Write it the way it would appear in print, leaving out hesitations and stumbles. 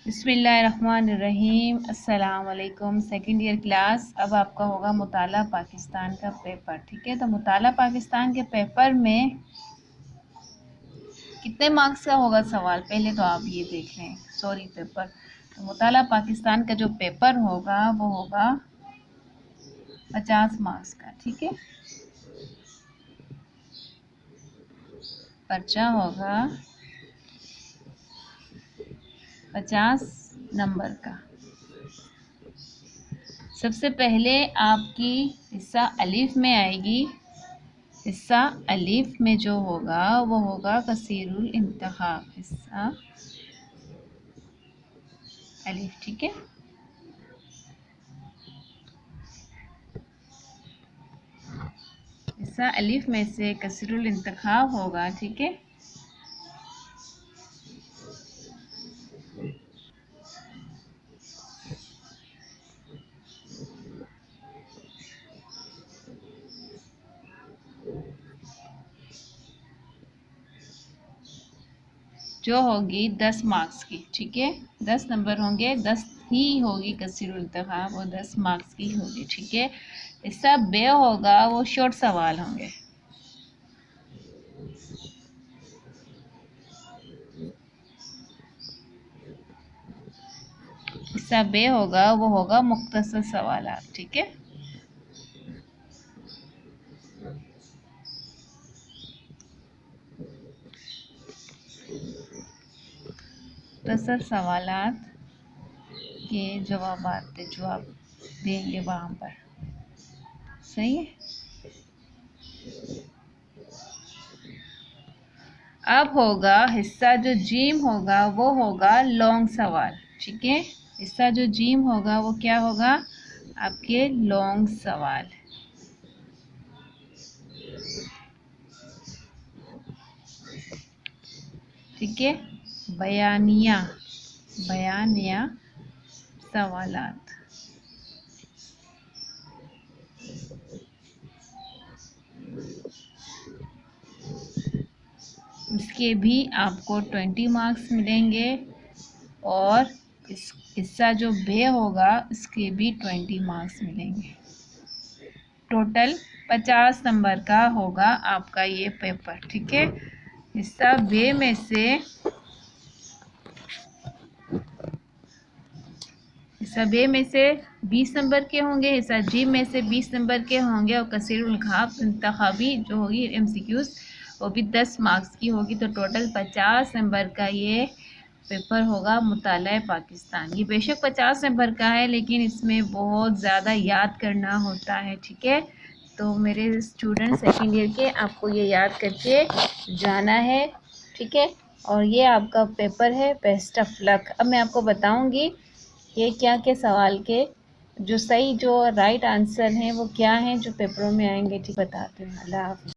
बिस्मिल्लाहिर्रहमानिर्रहीम। अस्सलाम वालेकुम। Second year class. अब आपका होगा मुताला पाकिस्तान का पेपर। ठीक है, तो मुताला पाकिस्तान के पेपर में कितने मार्क्स का होगा सवाल, पहले तो आप ये देख लें। सॉरी पेपर, तो मुताला पाकिस्तान का जो पेपर होगा वो होगा 50 मार्क्स का। ठीक है, पर्चा होगा 50 नंबर का। सबसे पहले आपकी हिस्सा अलीफ में आएगी। हिस्सा अलीफ में जो होगा वो होगा कसीरुल इंतखाब। हिस्सा अलीफ, ठीक है। हिस्सा अलीफ में से कसीरुल इंतखाब होगा। ठीक है, जो होगी 10 मार्क्स की। ठीक है, 10 नंबर होंगे, 10 ही होगी कसीरुल इंतखाब, वो 10 मार्क्स की होगी। ठीक है, हिस्सा बे होगा वो शॉर्ट सवाल होंगे। हिस्सा बे होगा वो होगा मुख्तसर सवालात। ठीक है, मुख्तसर सवालात के जवाब देंगे वहाँ पर। सही है। अब होगा हिस्सा जो जीम होगा वो होगा लॉन्ग सवाल। ठीक है, हिस्सा जो जीम होगा वो क्या होगा, आपके लॉन्ग सवाल। ठीक है, बयानिया सवालात। इसके भी आपको 20 मार्क्स मिलेंगे और इस हिस्सा जो बे होगा इसके भी 20 मार्क्स मिलेंगे। टोटल 50 नंबर का होगा आपका ये पेपर। ठीक है, हिस्सा बे में से 20 नंबर के होंगे, हिस्सा जी में से 20 नंबर के होंगे और कसीरुल इंतखाबी जो होगी एमसीक्यूज वो भी 10 मार्क्स की होगी। तो टोटल 50 नंबर का ये पेपर होगा मुताला पाकिस्तान। ये बेशक 50 नंबर का है लेकिन इसमें बहुत ज़्यादा याद करना होता है। ठीक है, तो मेरे स्टूडेंट सेकेंड ईयर के, आपको ये याद करके जाना है। ठीक है, और ये आपका पेपर है। Best of luck. अब मैं आपको बताऊंगी ये क्या क्या सवाल के जो राइट आंसर हैं वो क्या हैं जो पेपरों में आएंगे। ठीक, बताते हैं। अल्लाह हाफ़िज़।